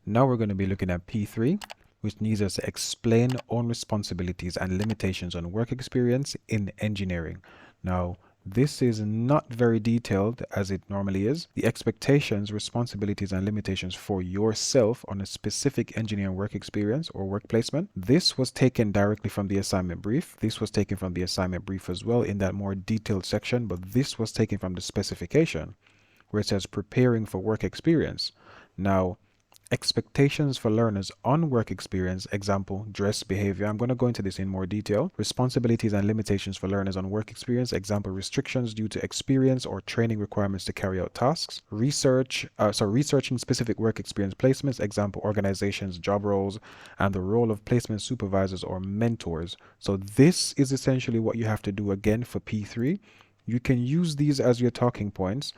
Now we're going to be looking at P3, which needs us to explain own responsibilities and limitations on work experience in engineering. Now, this is not very detailed as it normally is. The expectations, responsibilities, and limitations for yourself on a specific engineering work experience or work placement. This was taken directly from the assignment brief. This was taken from the assignment brief as well in that more detailed section, but this was taken from the specification where it says preparing for work experience. Now, expectations for learners on work experience, example, dress behavior. I'm going to go into this in more detail. Responsibilities and limitations for learners on work experience, example, restrictions due to experience or training requirements to carry out tasks. Researching specific work experience placements, example, organizations, job roles, and the role of placement supervisors or mentors. So this is essentially what you have to do again for P3. You can use these as your talking points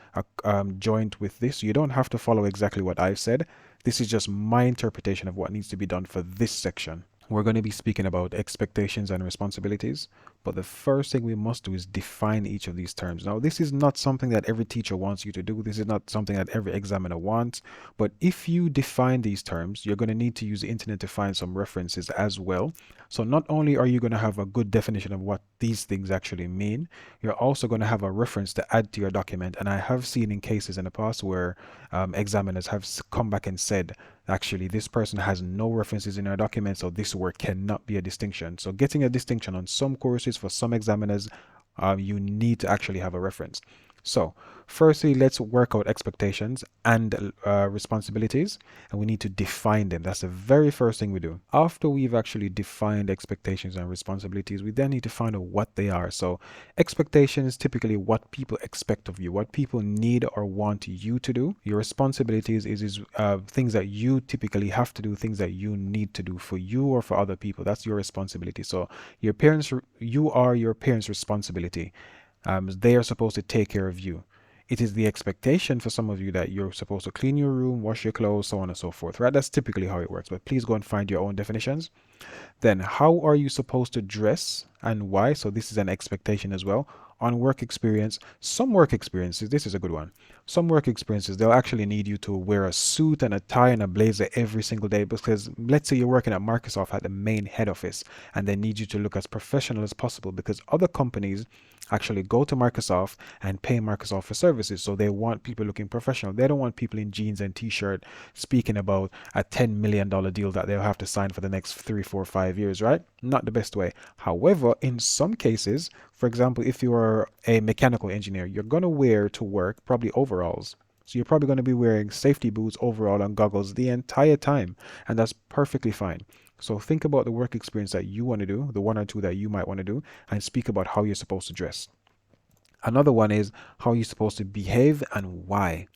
joined with this. You don't have to follow exactly what I've said. This is just my interpretation of what needs to be done for this section. We're going to be speaking about expectations and responsibilities, but the first thing we must do is define each of these terms. Now, this is not something that every teacher wants you to do. This is not something that every examiner wants, but if you define these terms, you're going to need to use the internet to find some references as well. So not only are you going to have a good definition of what these things actually mean, you're also going to have a reference to add to your document. And I have seen in cases in the past where examiners have come back and said, actually, this person has no references in our document, so this work cannot be a distinction. So getting a distinction on some courses for some examiners, you need to actually have a reference. So firstly, let's work out expectations and responsibilities, and we need to define them. That's the very first thing we do. After we've actually defined expectations and responsibilities, we then need to find out what they are. So expectations, typically what people expect of you, what people need or want you to do. Your responsibilities is things that you typically have to do, things that you need to do for you or for other people. That's your responsibility. So your parents, you are your parents' responsibility. They are supposed to take care of you. It is the expectation for some of you that you're supposed to clean your room, wash your clothes, so on and so forth, right? That's typically how it works, but please go and find your own definitions. Then, how are you supposed to dress and why? So this is an expectation as well. On work experience, some work experiences, this is a good one. Some work experiences, they'll actually need you to wear a suit and a tie and a blazer every single day because let's say you're working at Microsoft at the main head office and they need you to look as professional as possible because other companies actually go to Microsoft and pay Microsoft for services. So they want people looking professional. They don't want people in jeans and t-shirt speaking about a $10 million deal that they'll have to sign for the next 3, 4, 5 years, right? Not the best way. However, in some cases, for example, if you are a mechanical engineer, you're going to wear to work probably overalls. So you're probably going to be wearing safety boots, overall, and goggles the entire time. And that's perfectly fine. So think about the work experience that you want to do, the one or two that you might want to do, and speak about how you're supposed to dress. Another one is how you're supposed to behave and why.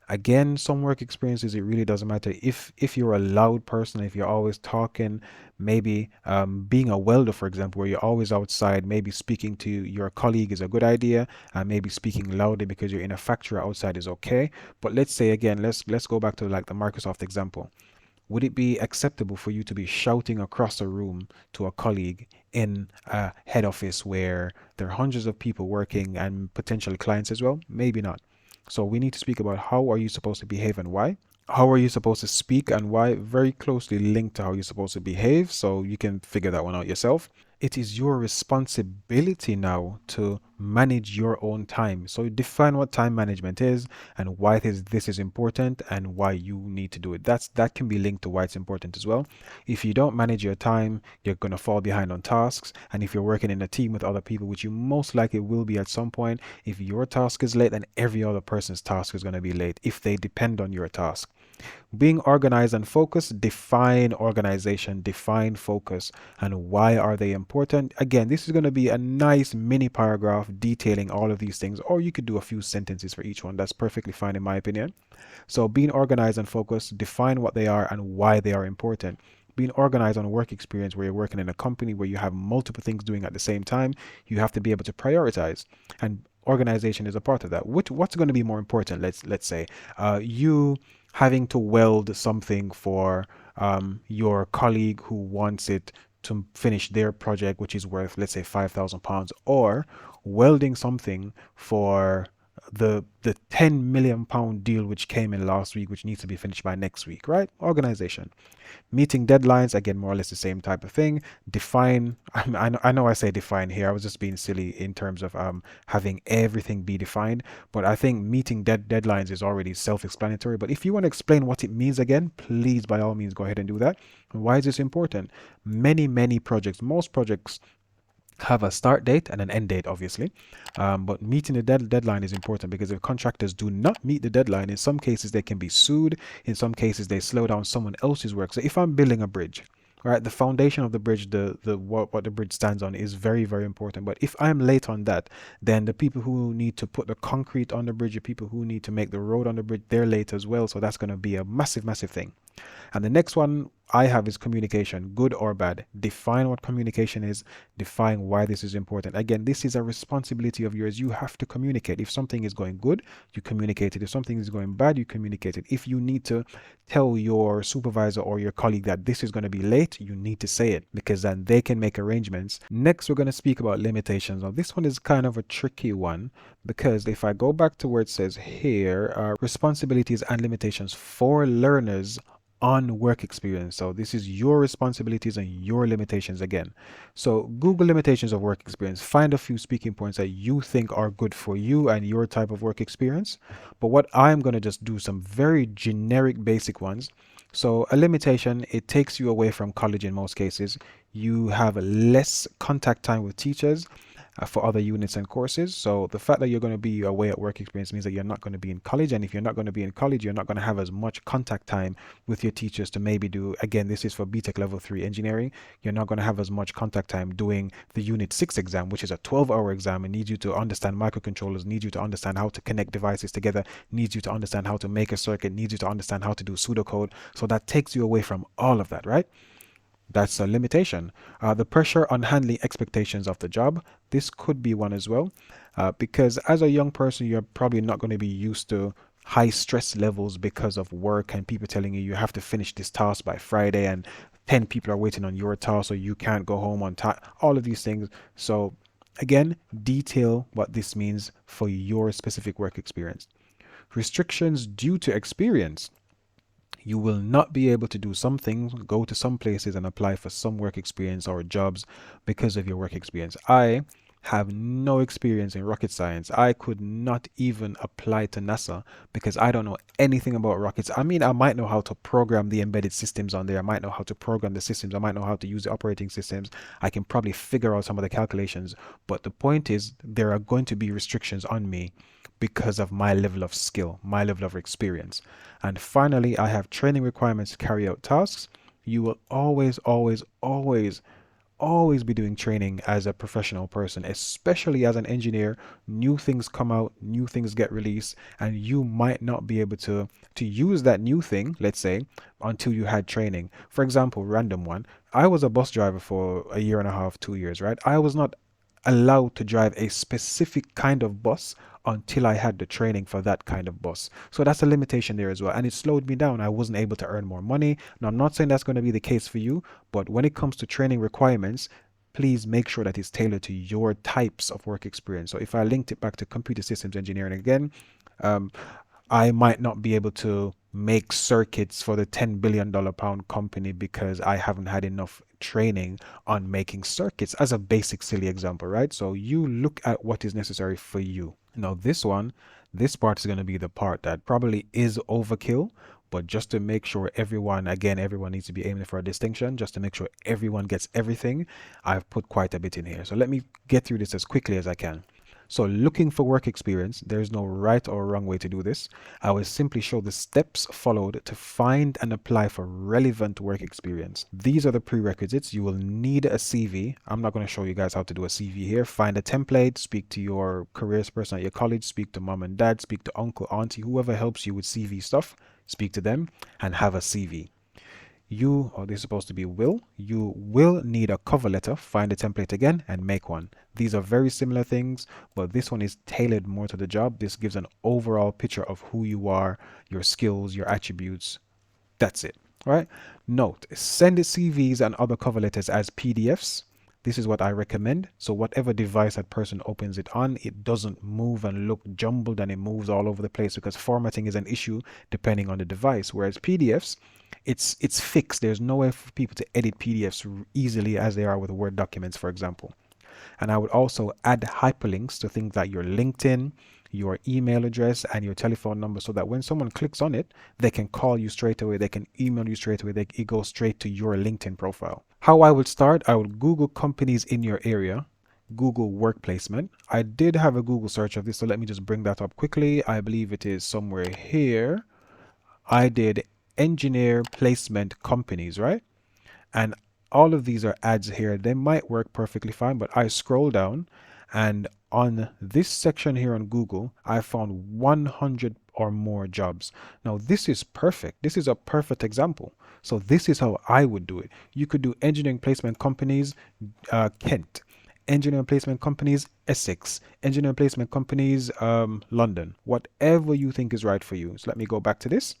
Again, some work experiences, it really doesn't matter if you're a loud person, if you're always talking, maybe being a welder, for example, where you're always outside, maybe speaking to your colleague is a good idea, and maybe speaking loudly because you're in a factory outside is okay. But let's say again, let's go back to like the Microsoft example. Would it be acceptable for you to be shouting across a room to a colleague in a head office where there are hundreds of people working and potential clients as well? Maybe not. So we need to speak about how are you supposed to behave and why. How are you supposed to speak and why? Very closely linked to how you're supposed to behave. So you can figure that one out yourself. It is your responsibility now to manage your own time. So define what time management is and why this is important and why you need to do it. That can be linked to why it's important as well. If you don't manage your time, you're going to fall behind on tasks. And if you're working in a team with other people, which you most likely will be at some point, if your task is late, then every other person's task is going to be late if they depend on your task. Being organized and focused, define organization, define focus, and why are they important? Again, this is going to be a nice mini paragraph detailing all of these things, or you could do a few sentences for each one. That's perfectly fine in my opinion. So being organized and focused, define what they are and why they are important. Being organized on a work experience where you're working in a company where you have multiple things doing at the same time, you have to be able to prioritize. And organization is a part of that. What's going to be more important? Let's say you having to weld something for your colleague who wants it to finish their project, which is worth, let's say, £5,000, or welding something for the 10 million pound deal which came in last week, which needs to be finished by next week, right? Organization. Meeting deadlines, again, more or less the same type of thing. Define, I know I say define here. I was just being silly in terms of having everything be defined. But I think meeting deadlines is already self-explanatory. But if you want to explain what it means again, please, by all means, go ahead and do that. And why is this important? Many projects, most projects have a start date and an end date, obviously. But meeting the deadline is important because if contractors do not meet the deadline, in some cases they can be sued. In some cases, they slow down someone else's work. So if I'm building a bridge, right, the foundation of the bridge, what the bridge stands on is very important. But if I'm late on that, then the people who need to put the concrete on the bridge, the people who need to make the road on the bridge, they're late as well. So that's going to be a massive thing. And the next one I have is communication, good or bad. Define what communication is, define why this is important. Again, this is a responsibility of yours. You have to communicate. If something is going good, you communicate it. If something is going bad, you communicate it. If you need to tell your supervisor or your colleague that this is going to be late, you need to say it because then they can make arrangements. Next, we're going to speak about limitations. Now, this one is kind of a tricky one because if I go back to where it says here, responsibilities and limitations for learners on work experience. So this is your responsibilities and your limitations again. So Google limitations of work experience. Find a few speaking points that you think are good for you and your type of work experience. But what I'm going to just do some very generic basic ones. So a limitation, it takes you away from college in most cases. You have less contact time with teachers for other units and courses. So the fact that you're going to be away at work experience means that you're not going to be in college. And if you're not going to be in college, you're not going to have as much contact time with your teachers to maybe do, again, this is for BTEC level 3 engineering. You're not going to have as much contact time doing the unit 6 exam, which is a 12-hour exam and needs you to understand microcontrollers, needs you to understand how to connect devices together, needs you to understand how to make a circuit, needs you to understand how to do pseudocode. So that takes you away from all of that, right? That's a limitation. The pressure on handling expectations of the job. This could be one as well, because as a young person, you're probably not going to be used to high stress levels because of work and people telling you have to finish this task by Friday and 10 people are waiting on your task, so you can't go home on time. All of these things. So again, detail what this means for your specific work experience. Restrictions due to experience. You will not be able to do some things, go to some places and apply for some work experience or jobs because of your work experience. I have no experience in rocket science. I could not even apply to NASA because I don't know anything about rockets. I mean, I might know how to program the embedded systems on there. I might know how to program the systems. I might know how to use the operating systems. I can probably figure out some of the calculations. But the point is, there are going to be restrictions on me because of my level of skill, my level of experience. And finally, I have training requirements to carry out tasks. You will always be doing training as a professional person, especially as an engineer. New things come out, new things get released, and you might not be able to use that new thing, let's say, until you had training. For example, random one. I was a bus driver for a year and a half, 2 years, right? I was not allowed to drive a specific kind of bus until I had the training for that kind of bus. So that's a limitation there as well. And it slowed me down. I wasn't able to earn more money. Now, I'm not saying that's going to be the case for you, but when it comes to training requirements, please make sure that it's tailored to your types of work experience. So if I linked it back to computer systems engineering again, I might not be able to make circuits for the $10 billion pound company because I haven't had enough training on making circuits, as a basic silly example, right? So you look at what is necessary for you. Now this part is going to be the part that probably is overkill, but just to make sure everyone needs to be aiming for a distinction, just to make sure everyone gets everything, I've put quite a bit in here. So let me get through this as quickly as I can. So looking for work experience, there's no right or wrong way to do this. I will simply show the steps followed to find and apply for relevant work experience. These are the prerequisites. You will need a CV. I'm not going to show you guys how to do a CV here. Find a template, speak to your careers person at your college, speak to mom and dad, speak to uncle, auntie, whoever helps you with CV stuff, speak to them and have a CV. You will need a cover letter. Find a template again and make one. These are very similar things, but this one is tailored more to the job. This gives an overall picture of who you are, your skills, your attributes. That's it. All right. Note, send the CVs and other cover letters as PDFs. This is what I recommend. So whatever device that person opens it on, it doesn't move and look jumbled and it moves all over the place, because formatting is an issue depending on the device. Whereas PDFs, it's fixed. There's no way for people to edit PDFs easily as they are with Word documents, for example. And I would also add hyperlinks to things like your LinkedIn, your email address, and your telephone number, so that when someone clicks on it, they can call you straight away, they can email you straight away, it goes straight to your LinkedIn profile. How I would start, I would Google companies in your area, Google work placement. I did have a Google search of this, so let me just bring that up quickly. I believe it is somewhere here. I did engineer placement companies, right? And all of these are ads here. They might work perfectly fine, but I scroll down, and on this section here on Google, I found 100 or more jobs. Now, this is perfect. This is a perfect example. So this is how I would do it. You could do engineering placement companies, Kent, engineering placement companies, Essex, engineering placement companies, London, whatever you think is right for you. So let me go back to this.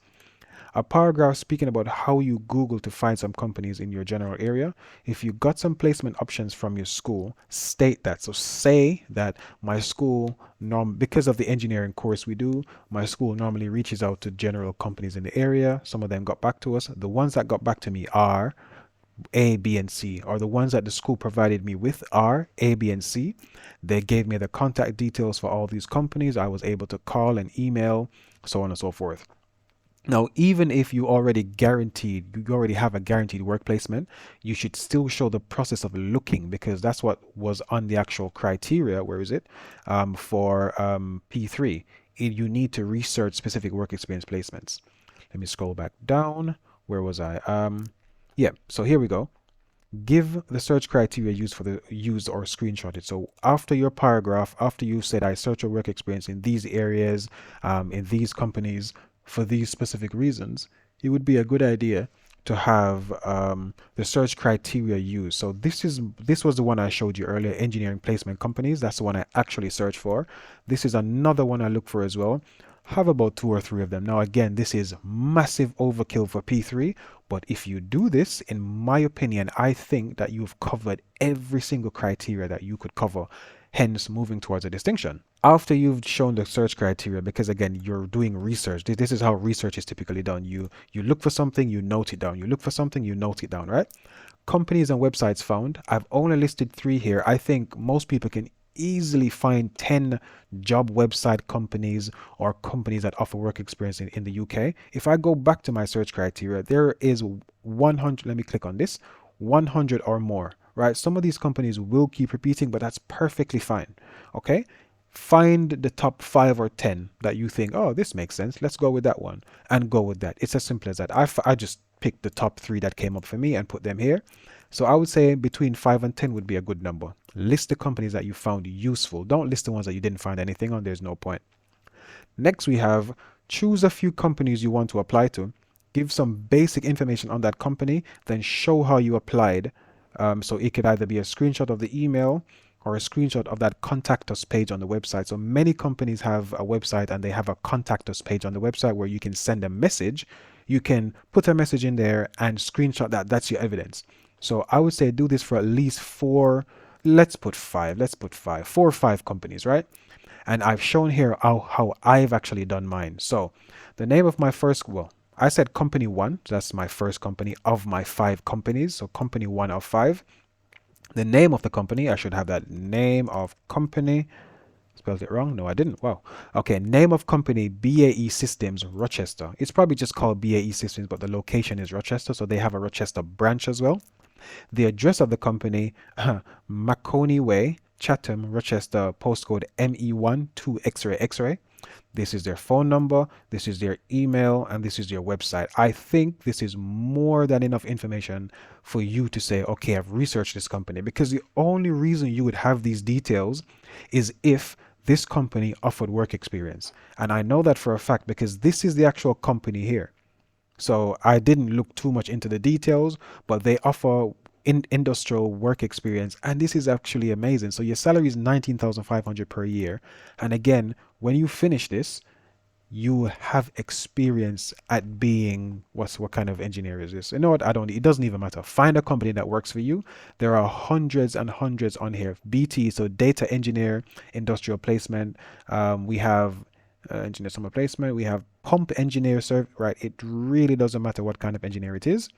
A paragraph speaking about how you Google to find some companies in your general area. If you got some placement options from your school, state that. So say that my school, because of the engineering course we do, my school normally reaches out to general companies in the area. Some of them got back to us. The ones that got back to me are A, B, and C, or the ones that the school provided me with are A, B, and C. They gave me the contact details for all these companies. I was able to call and email, so on and so forth. Now, even if you already have a guaranteed work placement, you should still show the process of looking, because that's what was on the actual criteria. Where is it? For P3, you need to research specific work experience placements. Let me scroll back down. Where was I? Yeah, so here we go. Give the search criteria used or screenshot it. So after your paragraph, after you said I search your work experience in these areas, in these companies, for these specific reasons, it would be a good idea to have the search criteria used. So this was the one I showed you earlier, engineering placement companies. That's the one I actually searched for. This is another one I look for as well. Have about 2 or 3 of them. Now again, this is massive overkill for P3, but if you do this, in my opinion, I think that you've covered every single criteria that you could cover, hence moving towards a distinction. After you've shown the search criteria, because again, you're doing research. This is how research is typically done. You look for something, you note it down. You look for something, you note it down, right? Companies and websites found. I've only listed 3 here. I think most people can easily find 10 job website companies or companies that offer work experience in the UK. If I go back to my search criteria, there is 100. Let me click on this. 100 or more, right? Some of these companies will keep repeating, but that's perfectly fine. Okay. Find the top 5 or 10 that you think, oh, this makes sense. Let's go with that one, and go with that. It's as simple as that. I just picked the top 3 that came up for me and put them here. So I would say between 5 and 10 would be a good number. List the companies that you found useful. Don't list the ones that you didn't find anything on. There's no point. Next, we have choose a few companies you want to apply to. Give some basic information on that company, then show how you applied. So it could either be a screenshot of the email or a screenshot of that contact us page on the website. So many companies have a website and they have a contact us page on the website where you can send a message. You can put a message in there and screenshot that. That's your evidence. So I would say do this for at least 4, let's put 5, 4 or 5 companies, right? And I've shown here how I've actually done mine. So the name of my first, well, I said company 1, that's my first company of my 5 companies. So company 1 of 5. The name of the company, I should have that name of company. Spelled it wrong? No, I didn't. Wow. Okay, name of company BAE Systems Rochester. It's probably just called BAE Systems, but the location is Rochester, so they have a Rochester branch as well. The address of the company, Macony Way, Chatham, Rochester, postcode ME1 2 X-ray X-ray. This is their phone number, this is their email, and this is their website. I think this is more than enough information for you to say, okay, I've researched this company, because the only reason you would have these details is if this company offered work experience. And I know that for a fact because this is the actual company here. So I didn't look too much into the details, but they offer industrial work experience, and this is actually amazing. So your salary is 19,500 per year. And again, when you finish this, you have experience at being what kind of engineer is this? You know what? I don't. It doesn't even matter. Find a company that works for you. There are hundreds and hundreds on here. BT, so data engineer, industrial placement. We have engineer summer placement. We have pump engineer serve. Right. It really doesn't matter what kind of engineer it is.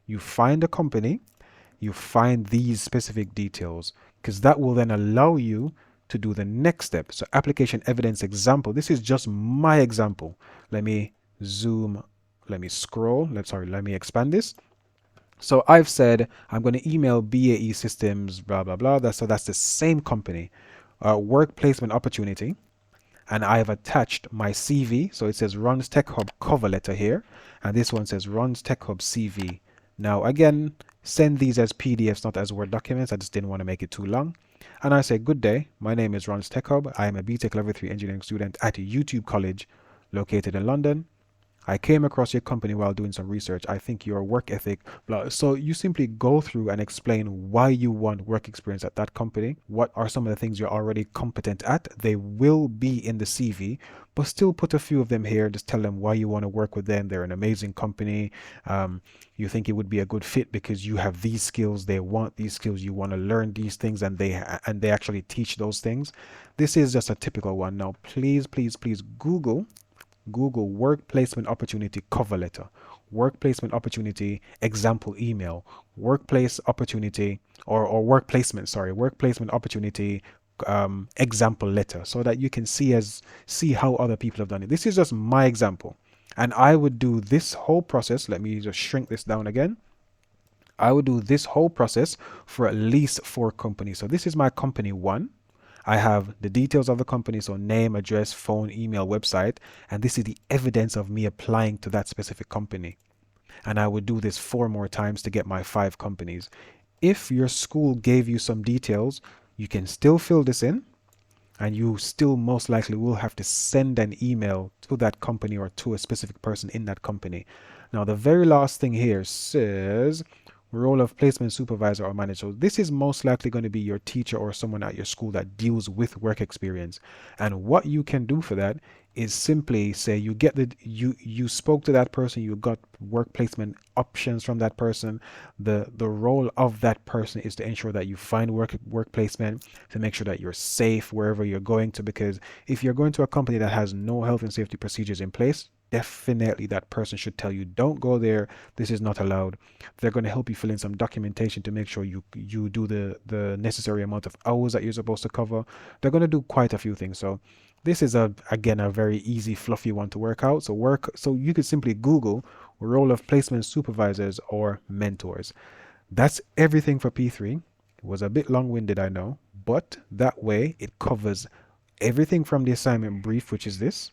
You find a company, you find these specific details, because that will then allow you to do the next step. So application evidence example, this is just my example. Let me zoom, let me scroll, let me expand this. So I've said I'm going to email BAE Systems, blah, blah, blah. So that's the same company, work placement opportunity. And I've attached my CV. So it says Ron's Tech Hub cover letter here. And this one says Ron's Tech Hub CV. Now, again, send these as PDFs, not as Word documents. I just didn't want to make it too long. And I say, good day. My name is Ron's Tech Hub. I am a BTEC Level 3 engineering student at YouTube College located in London. I came across your company while doing some research. I think your work ethic, blah. So you simply go through and explain why you want work experience at that company. What are some of the things you're already competent at? They will be in the CV, but still put a few of them here. Just tell them why you want to work with them. They're an amazing company. You think it would be a good fit because you have these skills. They want these skills. You want to learn these things, and they actually teach those things. This is just a typical one. Now, please, please, please Google work placement opportunity cover letter, work placement opportunity example email, workplace opportunity or work placement, sorry, work placement opportunity example letter, so that you can see how other people have done it. This is just my example. And I would do this whole process. Let me just shrink this down again. I would do this whole process for at least 4 companies. So this is my company 1. I have the details of the company, so name, address, phone, email, website, and this is the evidence of me applying to that specific company. And I would do this 4 more times to get my 5 companies. If your school gave you some details, you can still fill this in, and you still most likely will have to send an email to that company or to a specific person in that company. Now, the very last thing here says role of placement supervisor or manager. So this is most likely going to be your teacher or someone at your school that deals with work experience. And what you can do for that is simply say you spoke to that person, you got work placement options from that person. The role of that person is to ensure that you find work placement, to make sure that you're safe wherever you're going to, because if you're going to a company that has no health and safety procedures in place, definitely that person should tell you, don't go there, this is not allowed. They're going to help you fill in some documentation to make sure you do the necessary amount of hours that you're supposed to cover. They're going to do quite a few things. So this is again a very easy fluffy one to work out. So you could simply Google role of placement supervisors or mentors. That's everything for P3. It was a bit long-winded, I know, but that way it covers everything from the assignment brief, which is this.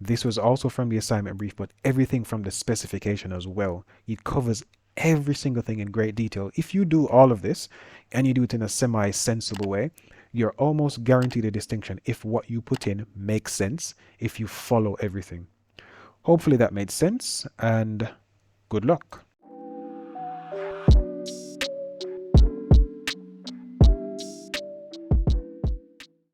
This was also from the assignment brief, but everything from the specification as well. It covers every single thing in great detail. If you do all of this and you do it in a semi-sensible way, you're almost guaranteed a distinction if what you put in makes sense, if you follow everything. Hopefully that made sense, and good luck.